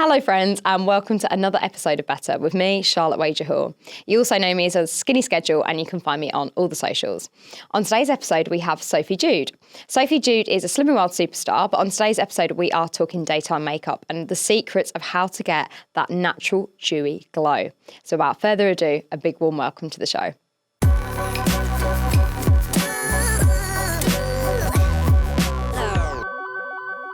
Hello friends and welcome to another episode of Better with me, Charlotte Wager-Hall. You also know me as a Skinny Schedule and you can find me on all the socials. On today's episode we have Sophie Jude. Sophie Jude is a Slimming World superstar, but on today's episode we are talking daytime makeup and the secrets of how to get that natural dewy glow. So without further ado, a big warm welcome to the show.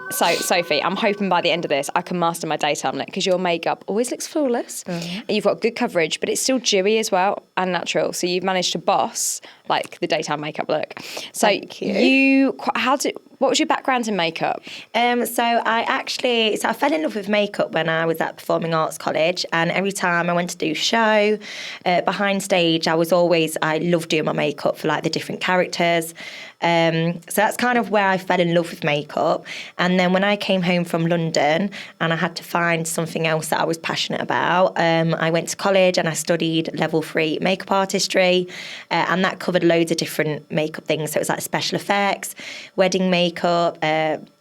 So, Sophie, I'm hoping by the end of this I can master my daytime look because your makeup always looks flawless and you've got good coverage, but it's still dewy as well and natural. So you've managed to boss like the daytime makeup look. So Thank you. What was your background in makeup? So I fell in love with makeup when I was at Performing Arts College, and every time I went to do show, behind stage, I loved doing my makeup for like the different characters. So that's kind of where I fell in love with makeup. And then when I came home from London and I had to find something else that I was passionate about, I went to college and I studied level 3 makeup artistry, and that covered loads of different makeup things. So it was like special effects, wedding makeup,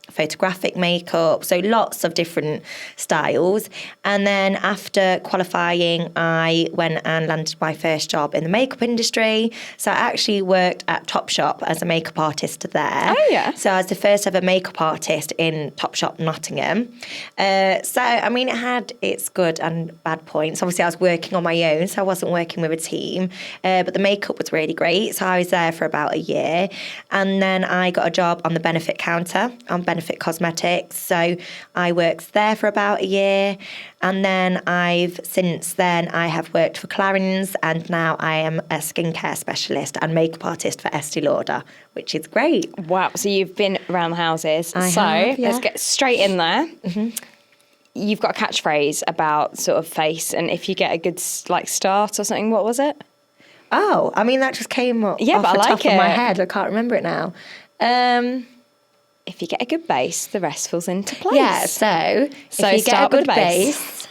photographic makeup, so lots of different styles. And then after qualifying, I went and landed my first job in the makeup industry. So I actually worked at Topshop as a makeup artist there. Oh, yeah. So I was the first ever makeup artist in Topshop Nottingham. So, I mean, it had its good and bad points. Obviously, I was working on my own, so I wasn't working with a team. But the makeup was really great. So I was there for about a year. And then I got a job on the benefit counter on Benefit Cosmetics. So I worked there for about a year. And then since then I have worked for Clarins, and now I am a skincare specialist and makeup artist for Estee Lauder, which is great. Wow, so you've been around the houses. Yeah. Let's get straight in there. Mm-hmm. You've got a catchphrase about sort of face, and if you get a good start or something, what was it? Oh, I mean, that just came off the top of my head. I can't remember it now. If you get a good base, the rest falls into place. Yeah, so if you get a good base,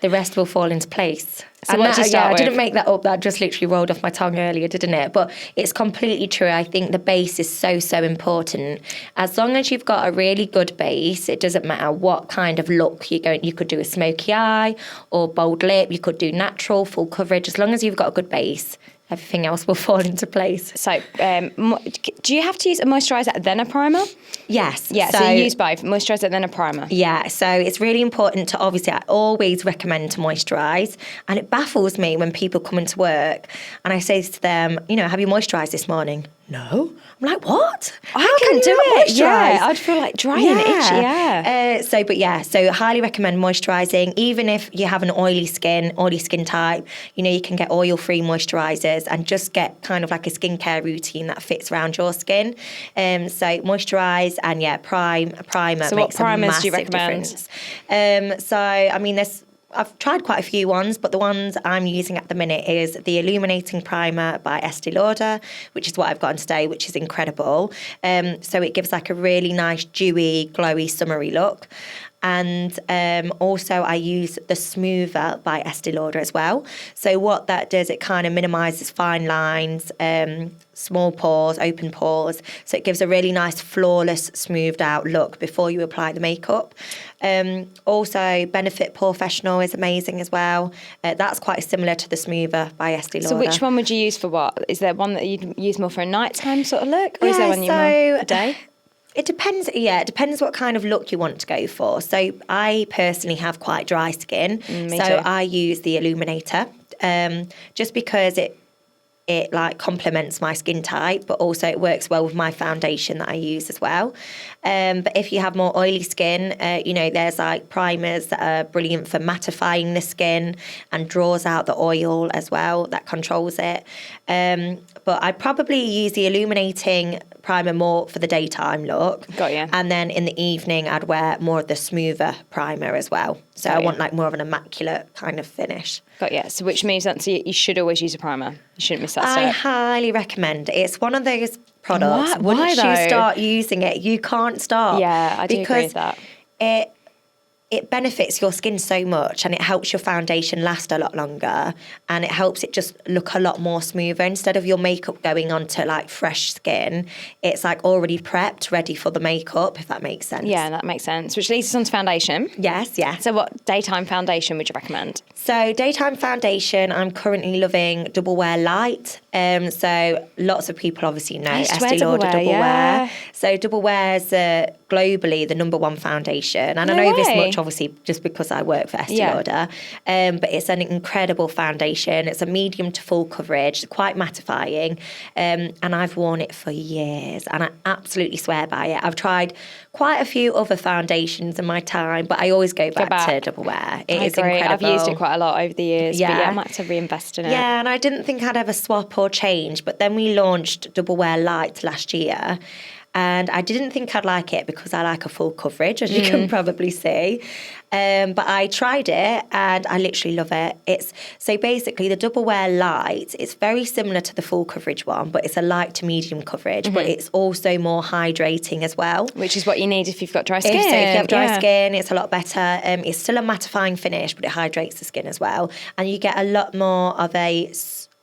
the rest will fall into place. So what did you start with? I didn't make that up. That just literally rolled off my tongue earlier, didn't it? But it's completely true. I think the base is so, so important. As long as you've got a really good base, it doesn't matter what kind of look you're going. You could do a smoky eye or bold lip. You could do natural, full coverage. As long as you've got a good base, everything else will fall into place. So, do you have to use a moisturiser then a primer? Yes. Yeah, so you use both, moisturiser then a primer. Yeah, so it's really important to, obviously, I always recommend to moisturise. And it baffles me when people come into work and I say to them, have you moisturised this morning? No. I'm like, what? I can do it. Yeah, I'd feel like dry and itchy. Yeah. So highly recommend moisturising. Even if you have an oily skin type, you can get oil-free moisturisers and just get kind of like a skincare routine that fits around your skin. So moisturise and primer so makes what primers a massive do you recommend? Difference. I've tried quite a few ones, but the ones I'm using at the minute is the Illuminating Primer by Estee Lauder, which is what I've got on today, which is incredible. So it gives like a really nice, dewy, glowy, summery look. And also I use the Smoother by Estee Lauder as well. So what that does, it kind of minimises fine lines, small pores, open pores. So it gives a really nice, flawless, smoothed out look before you apply the makeup. Also, Benefit Professional is amazing as well. That's quite similar to the Smoother by Estee Lauder. So which one would you use for what? Is there one that you'd use more for a nighttime sort of look? Or is there one you more a day? It depends. Yeah, it depends what kind of look you want to go for. So I personally have quite dry skin. Me so too. I use the Illuminator just because it like complements my skin type, but also it works well with my foundation that I use as well. But if you have more oily skin, there's like primers that are brilliant for mattifying the skin and draws out the oil as well. That controls it. But I'd probably use the Illuminating Primer more for the daytime look. Got you. And then in the evening, I'd wear more of the Smoother primer as well. So I want like more of an immaculate kind of finish. Got you. So which means that you should always use a primer. You shouldn't miss that I step. highly recommend it. It's one of those products. Why Once though? you start using it, you can't stop. Yeah, I do agree with because that. it benefits your skin so much, and it helps your foundation last a lot longer, and it helps it just look a lot more smoother. Instead of your makeup going onto like fresh skin, it's like already prepped, ready for the makeup, if that makes sense. Yeah, that makes sense. Which leads us on to foundation. Yes, yeah. So what daytime foundation would you recommend? So daytime foundation, I'm currently loving Double Wear Light. So lots of people obviously know Estee Lauder Double Wear. So Double Wear's globally the number one foundation. And I know this much obviously just because I work for Estee Lauder. But it's an incredible foundation. It's a medium to full coverage, quite mattifying. And I've worn it for years and I absolutely swear by it. I've tried quite a few other foundations in my time, but I always go back to Double Wear. It is incredible. I've used it quite a lot over the years, but I might have to reinvest in it. Yeah, and I didn't think I'd ever swap or change, but then we launched Double Wear Light last year. And I didn't think I'd like it because I like a full coverage, as you can probably see. But I tried it and I literally love it. So basically the Double Wear Light, it's very similar to the full coverage one, but it's a light to medium coverage, but it's also more hydrating as well. Which is what you need if you've got dry skin. If you have dry skin, it's a lot better. It's still a mattifying finish, but it hydrates the skin as well. And you get a lot more of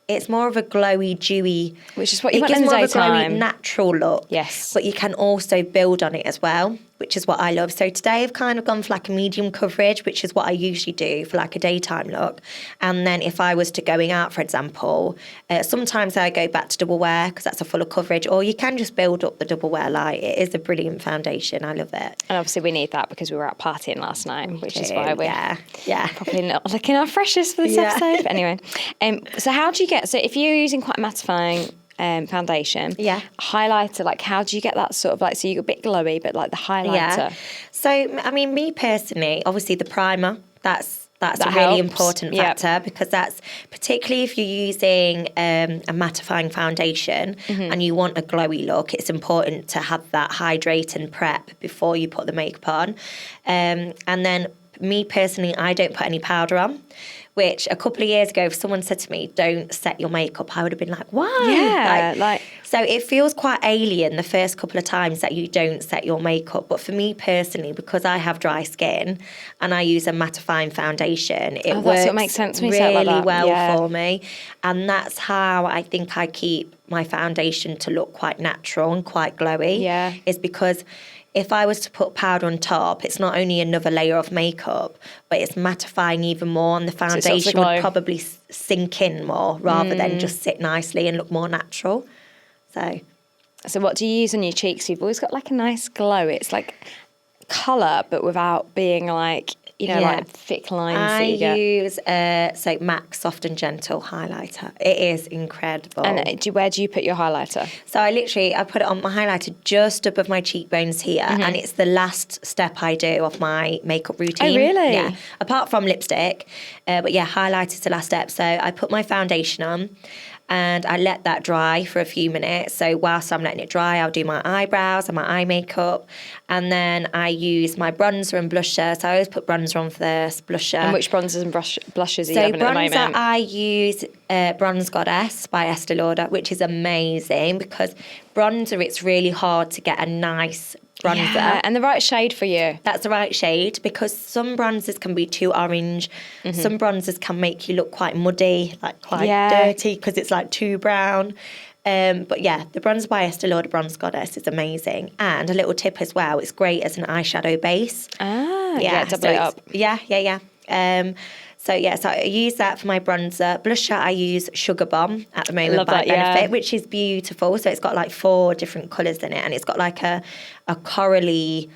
it's more of a glowy, dewy... Which is what you want in the daytime. It gives more of a glowy, daytime. natural look. Yes. But you can also build on it as well, which is what I love. So today I've kind of gone for like a medium coverage, which is what I usually do for like a daytime look. And then if I was to going out, for example, sometimes I go back to Double Wear because that's a fuller coverage, or you can just build up the Double Wear Light. It is a brilliant foundation. I love it. And obviously we need that because we were out partying last night, which is why we're probably not looking our freshest for this episode. But anyway, so how do you so if you're using quite a mattifying foundation, highlighter, like how do you get that sort of like, so you're a bit glowy, but like the highlighter? So, I mean, me personally, obviously the primer, that's a really important factor because that's particularly if you're using a mattifying foundation and you want a glowy look, it's important to have that hydrate and prep before you put the makeup on. And then me personally, I don't put any powder on, which a couple of years ago, if someone said to me, don't set your makeup, I would have been like, why? Yeah, so it feels quite alien the first couple of times that you don't set your makeup. But for me personally, because I have dry skin and I use a mattifying foundation, it works what makes sense when you really say it like that. well for me. And that's how I think I keep my foundation to look quite natural and quite glowy. Yeah. Is because if I was to put powder on top, it's not only another layer of makeup, but it's mattifying even more, and the foundation would probably sink in more rather than just sit nicely and look more natural. So what do you use on your cheeks? You've always got like a nice glow. It's like colour, but without being like, you know, like thick lines that you get. I use MAC Soft and Gentle highlighter. It is incredible. And where do you put your highlighter? So I put it on my highlighter just above my cheekbones here, and it's the last step I do of my makeup routine. Oh, really? Yeah. Apart from lipstick, but highlighter's the last step. So I put my foundation on, and I let that dry for a few minutes. So whilst I'm letting it dry, I'll do my eyebrows and my eye makeup. And then I use my bronzer and blusher. So I always put bronzer on first, blusher. And which bronzers and blushes are you having at the moment? So bronzer, I use Bronze Goddess by Estee Lauder, which is amazing because bronzer, it's really hard to get a nice bronzer. Yeah, and the right shade for you. That's the right shade because some bronzers can be too orange. Some bronzers can make you look quite muddy, like quite dirty because it's like too brown. The bronzer by Estee Lauder Bronze Goddess is amazing. And a little tip as well, it's great as an eyeshadow base. Double it up. So I use that for my bronzer. Blusher, I use Sugar Bomb at the moment by Benefit, which is beautiful. So it's got like 4 different colours in it, and it's got like a corally.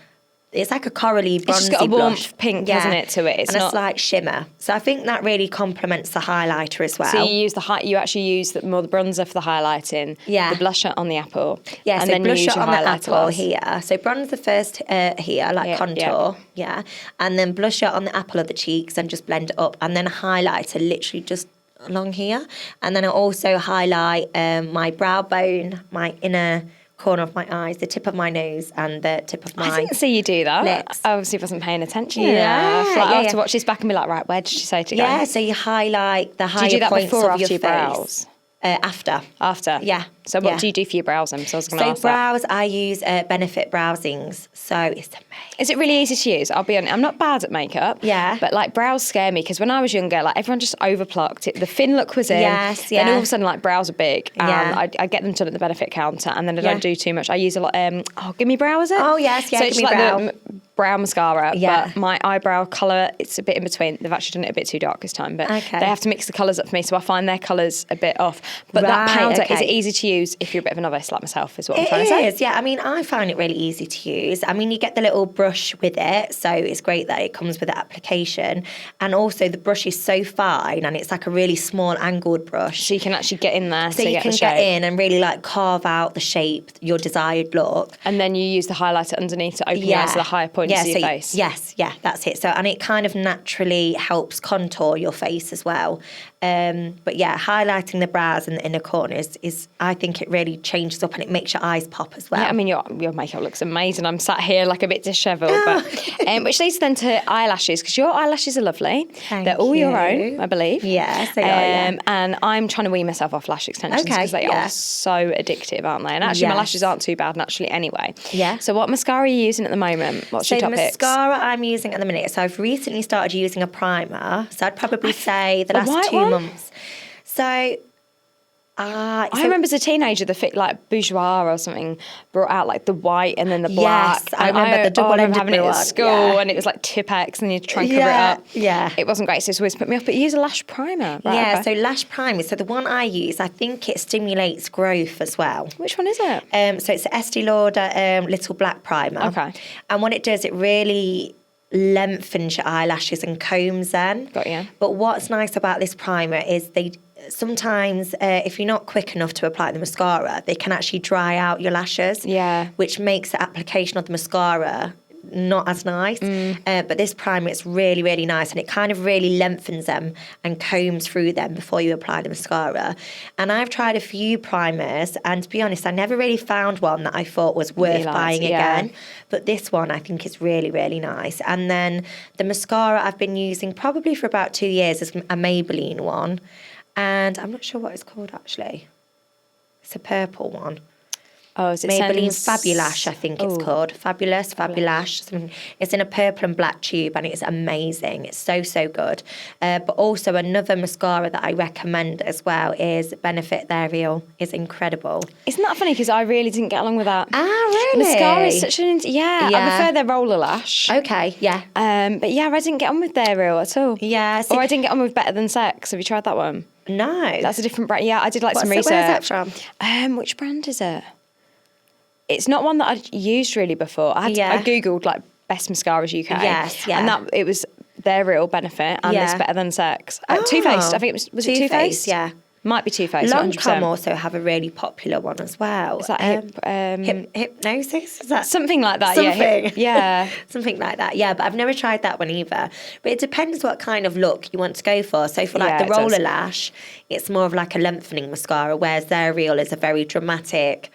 It's like a corally bronzy It's just got a warm blush. pink, hasn't it, to it? It's and not... a slight shimmer. So I think that really complements the highlighter as well. So you use you actually use more the bronzer for the highlighting, the blusher on the apple. Yeah, and so then you use blusher your on the highlighter apple here. So bronzer first here, like contour, and then blusher on the apple of the cheeks and just blend it up. And then highlighter literally just along here. And then I also highlight my brow bone, my inner corner of my eyes, the tip of my nose, and the tip of my I didn't see you do that. lips. I obviously wasn't paying attention. Yeah, I'll have to watch this back and be like, right, where did she say to go? Yeah, so you highlight the higher do you do that points before or of after your your face. brows? After. After? Yeah. So what Yeah. do you do for your brows then? So I was going to ask brows, I use Benefit Browsings. So it's amazing. Is it really easy to use? I'll be honest, I'm not bad at makeup. Yeah. But like brows scare me because when I was younger, like everyone just overplucked it. The thin look was in. Yes, Then yeah. all of a sudden, like brows are big. And Yeah. I get them done at the Benefit counter and then I Yeah. don't do too much. I use a lot, Give Me Brow, is it? Oh, yes, yeah, So Give it's Me like Brow. the brow mascara. Yeah. But my eyebrow colour, it's a bit in between. They've actually done it a bit too dark this time. But Okay. they have to mix the colours up for me. So I find their colours a bit off. But that Right, powder, is okay. it easy to use if you're a bit of a novice like myself, is what I'm It trying to say? is, yeah. I mean, I find it really easy to use. I mean, you get the little brush with it, so it's great that it comes with the application. And also, the brush is so fine, and it's like a really small angled brush. So you can actually get in there So to you get can the get shape. in and really like carve out the shape, your desired look. And then you use the highlighter underneath to open your eyes to the higher points of your face. Yes, yeah, that's it. So, and it kind of naturally helps contour your face as well. But yeah, highlighting the brows and the inner corners is, I think it really changes up and it makes your eyes pop as well. Yeah, I mean, your makeup looks amazing. I'm sat here like a bit dishevelled. But which leads then to eyelashes, because your eyelashes are lovely. Thank They're all your you. own, I believe. Yes, they are, yeah. And I'm trying to wean myself off lash extensions Okay, because they yeah. are so addictive, aren't they? And actually, my Yes. lashes aren't too bad naturally anyway. Yeah. So what mascara are you using at the moment? What's your So top the picks? mascara I'm using at the minute, so I've recently started using a primer. So I'd probably say the a last white 2 one? months. So I remember as a teenager, the fit like Bourjois or something brought out like the white and then the black. Yes, I And remember the I remember double-ended having it at one, school, yeah. and it was like Tipex, and you try and cover Yeah, it up. yeah. It wasn't great, so it's always put me off. But you use a lash primer, right? yeah, okay. so lash primer. So the one I use, I think it stimulates growth as well. Which one is it? So it's the Estee Lauder Little Black Primer. Okay. And what it does, it really lengthens your eyelashes and combs them. Got you. But what's nice about this primer is they sometimes, if you're not quick enough to apply the mascara, they can actually dry out your lashes. Yeah. Which makes the application of the mascara not as nice. But this primer, it's really, really nice, and it kind of really lengthens them and combs through them before you apply the mascara. And I've tried a few primers, and to be honest, I never really found one that I thought was worth you liked, buying yeah. again. But this one I think is really, really nice. And then the mascara I've been using probably for about 2 years is a Maybelline one. And I'm not sure what it's called actually. It's a purple one. Oh, is it Maybelline Sense- Fabulash, I think it's Oh. called. Fabulash. It's in a purple and black tube, and it's amazing. It's so, so good. But also another mascara that I recommend as well is Benefit Their Real. It's incredible. Isn't that funny? Because I really didn't get along with that. Ah, really? Mascara is such an... Yeah, I Yeah. prefer their roller lash. Okay, yeah. But yeah, I didn't get on with their real at all. Yeah. Or I didn't get on with Better Than Sex. Have you tried that one? No. That's a different brand. Yeah, I did like some Where's research. that from? Which brand is it? It's not one that I'd used really before. I Yeah. googled like best mascaras UK. Yes, yeah. And that it was their real Benefit and this Yeah. Better Than Sex. Oh. Too Faced. I think it was it Too Faced? Yeah. Might be Too Faced. Lancome also have a really popular one as well. Is that hypnosis? Is that something like that? something? Yeah. Something like that. Yeah, but I've never tried that one either. But it depends what kind of look you want to go for. So for like Yeah, the it does. roller lash, it's more of like a lengthening mascara, whereas their real is a very dramatic.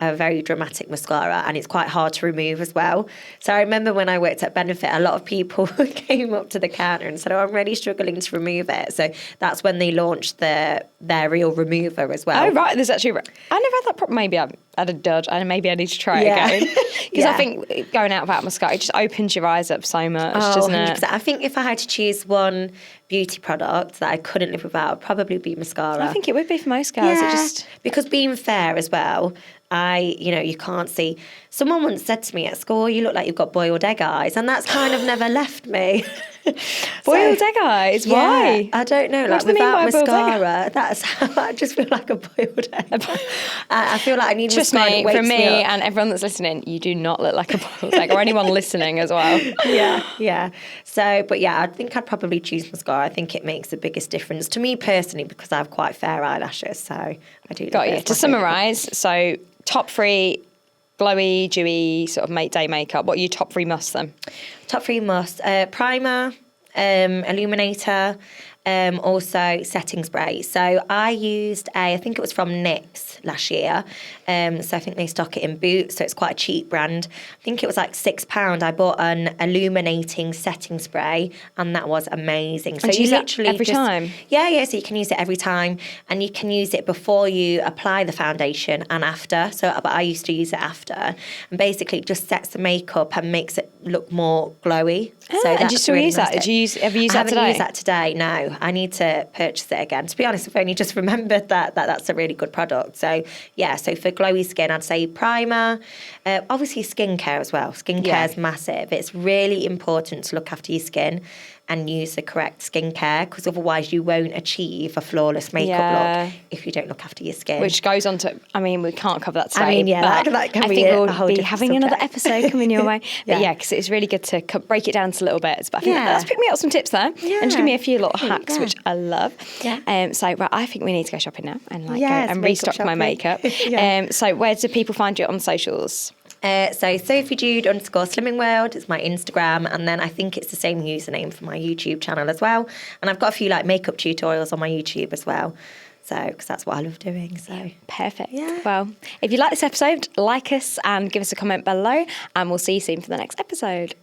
A very dramatic mascara, and it's quite hard to remove as well. So I remember when I worked at Benefit, a lot of people came up to the counter and said, "Oh, I'm really struggling to remove it." So that's when they launched their real remover as well. Oh right, there's actually. I never had that problem. Maybe I had a dodge, and maybe I need to try it Yeah. again because Yeah. I think going out without mascara it just opens your eyes up so much, Oh, doesn't 100%. it? I think if I had to choose one beauty product that I couldn't live without, it'd probably be mascara. I think it would be for most girls. Yeah, It just because being fair as well, you can't see. Someone once said to me at school, "You look like you've got boiled egg eyes," and that's kind of never left me. boiled egg eyes. Yeah, Why? I don't know. What Like do they mean without by boiled egg? mascara, that's how I just feel like a boiled egg. I feel like I need Trust mascara. me, that wakes from me up. and everyone that's listening, you do not look like a boiled egg, or anyone listening as well. Yeah. So, but yeah, I think I'd probably choose mascara. I think it makes the biggest difference to me personally because I have quite fair eyelashes. So I do. Got you. To summarise, so top 3 glowy, dewy, sort of day makeup. What are your top 3 musts then? Top 3 must: primer, illuminator, Also setting spray. So I used I think it was from NYX last year. So I think they stock it in Boots, so it's quite a cheap brand. I think it was like £6. I bought an illuminating setting spray, and that was amazing. So And you use that literally every time? Yeah. So you can use it every time, and you can use it before you apply the foundation and after. But I used to use it after, and basically it just sets the makeup and makes it look more glowy. And do you still use that? Did you ever use that today? I haven't used that today, no. I need to purchase it again. To be honest, I've only just remembered that that's a really good product. So, yeah, so for glowy skin, I'd say primer. Obviously, skincare as well. Skincare is massive. It's really important to look after your skin and use the correct skincare, because otherwise you won't achieve a flawless makeup look if you don't look after your skin. Which goes on to, I mean, we can't cover that today. I mean, yeah, that can be a whole be different having another subject. episode coming your way. But yeah, because it's really good to break it down to little bits. But I think that's picked me up some tips there. Yeah. And just give me a few little hacks, which I love. Yeah. So, right, I think we need to go shopping now and go and makeup restock my shopping. makeup. So where do people find you on socials? So Sophie Jude _Slimming World is my Instagram, and then I think it's the same username for my YouTube channel as well. And I've got a few like makeup tutorials on my YouTube as well. So, because that's what I love doing. So perfect. Yeah. Well, if you like this episode, like us and give us a comment below, and we'll see you soon for the next episode.